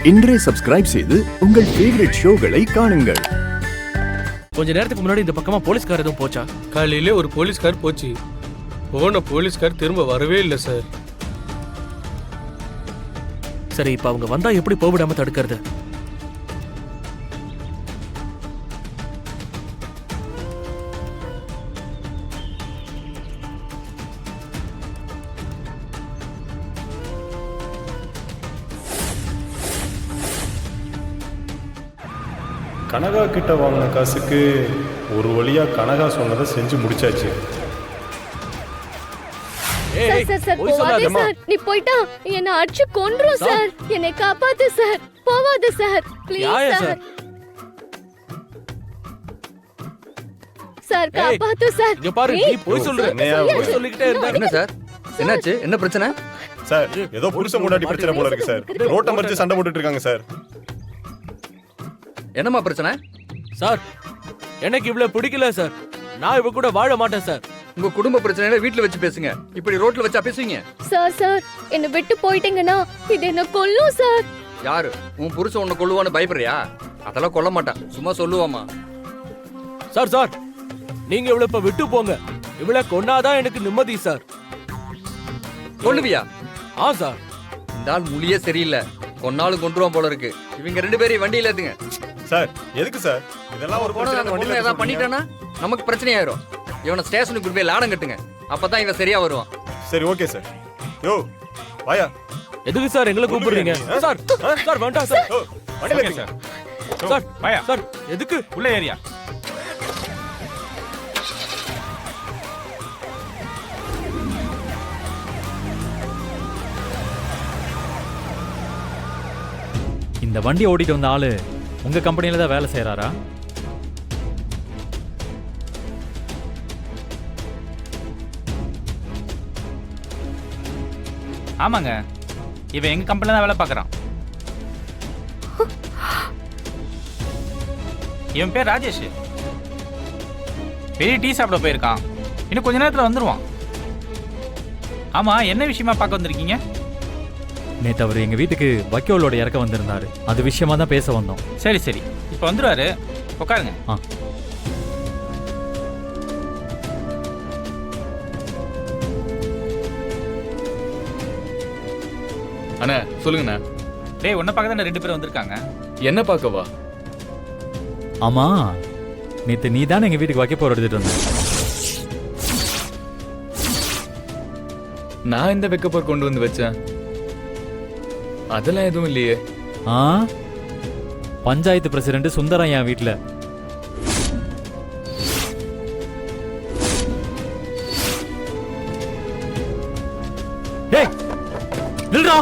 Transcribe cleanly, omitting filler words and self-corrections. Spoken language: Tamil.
இன்றே சப்ஸ்கிரைப் செய்து உங்கள் ஃபேவரட் ஷோகளை காணுங்கள். கொஞ்ச நேரத்துக்கு முன்னாடி இந்த பக்கமா போலீஸ்கார் எதுவும் போச்சா? காலையிலே ஒரு போலீஸ்கார் போச்சு. போன போலீஸ்கார் திரும்ப வரவே இல்லை சார். சரி, இப்ப அவங்க வந்தா எப்படி போவிடாம தடுக்கிறது? கனகா கிட்ட வாங்கின காசுக்கு ஒரு வழியா கனகா சொன்னதை செஞ்சு முடிச்சாச்சு. ஏய், சார் சார் போய் போவாதே சொல்லாதம்மா. சார், நீ போய்ட்டா என்ன அடிச்சு கொன்றும் சார். என்னை காப்பாத்து சார், போவாதே சார், ப்ளீஸ் யாயா சார். சார்? சார் ஏய், காப்பாத்து சார். இங்க பாரு, நீ போய் சொல்ற. என்னையா போய் சொல்லிக்கிட்டே இருந்தா என்ன சார், என்னாச்சு? என்ன பிரச்சனை? சார் ஏதோ புருஷன் முன்னாடி பிரச்சனை போல இருக்கு சார். ரோட்டை மறிச்சு சண்டை போட்டுட்டு இருக்காங்க சார். என்னம்மா பிரச்சனை? சார், எனக்கு இவ்வளவு பிடிக்கல சார். நான் இவ கூட வாழ மாட்டேன் சார். உங்க குடும்ப பிரச்சனையில வீட்ல வச்சு பேசுங்க, இப்படி ரோட்ல வச்சா பேசுவீங்க? சார் சார் என்ன விட்டு போயிட்டீங்கன்னா இது என்ன கொல்லும் சார். யாரு உன் புருஷன் உன்னை கொல்லுவான்னு பயப்படுறியா? அதெல்லாம் கொல்ல மாட்டான், சும்மா சொல்லுவாமா. சார் சார், நீங்க இவள இப்ப விட்டு போங்க. இவள கொன்னாதான் எனக்கு நிம்மதி சார். கொல்லுவியா? ஆ சார். இந்த ஆள் மொழியே சரியில்லை, கொன்னாலும் கொன்றுவான் போல இருக்கு. இவங்க ரெண்டு பேரையும் வண்டியில ஏத்துங்க. சார் எதுக்கு சார் இதெல்லாம் ஒரு போனது அந்த பொண்ணு ஏதாவது பண்ணிட்டானா நமக்கு பிரச்சனை ஆயிரும். இவனை ஸ்டேஷனுக்கு போய் லாடம் கட்டுங்க, அப்பதான் இவன் சரியா வருவான். சரி ஓகே சார். யோ வாயா. எதுக்கு சார் எங்களை கூப்பிடுறீங்க? சார் சார் வேண்டாம் சார். யோ வண்டியில ஏறுங்க சார். சார் வாயா. சார் எதுக்கு உள்ள ஏரியா? இந்த வண்டி ஓட்டிட்டு வந்த ஆளு உங்க கம்பெனில தான் வேலை செய்யறாரா? ஆமாங்க, இவன் எங்க கம்பெனில தான் வேலை பார்க்கறான். இவன் பேர் ராஜேஷ். பெரிய டீ சாப்பிட போயிருக்கான், இன்னும் கொஞ்ச நேரத்தில் வந்துடுவான். ஆமா, என்ன விஷயமா பார்க்க வந்திருக்கீங்க? நேத்து அவர் எங்க வீட்டுக்கு வக்கீலோட இறக்க வந்திருந்தாரு, அது விஷயமா தான் பேச வந்தோம். சரி சரி, இப்போ வந்துடுவாரு, உட்காருங்க. ஆ. அண்ணா சொல்லுங்கண்ணா. டேய், உன்னை பார்க்க தானே ரெண்டு பேரும் வந்திருக்காங்க. என்ன பார்க்கவா? ஆமா, நேத்து நீ தானே எங்க வீட்டுக்கு வைக்க போற எடுத்துட்டு வந்த. நான் இந்த வெக்கப்போர் கொண்டு வந்து வச்சேன், அதெல்லாம் எதுவும் இல்லையே. ஆ, பஞ்சாயத்து பிரசிடண்ட் சுந்தரம் என் வீட்டுல. டேய் நில்றா.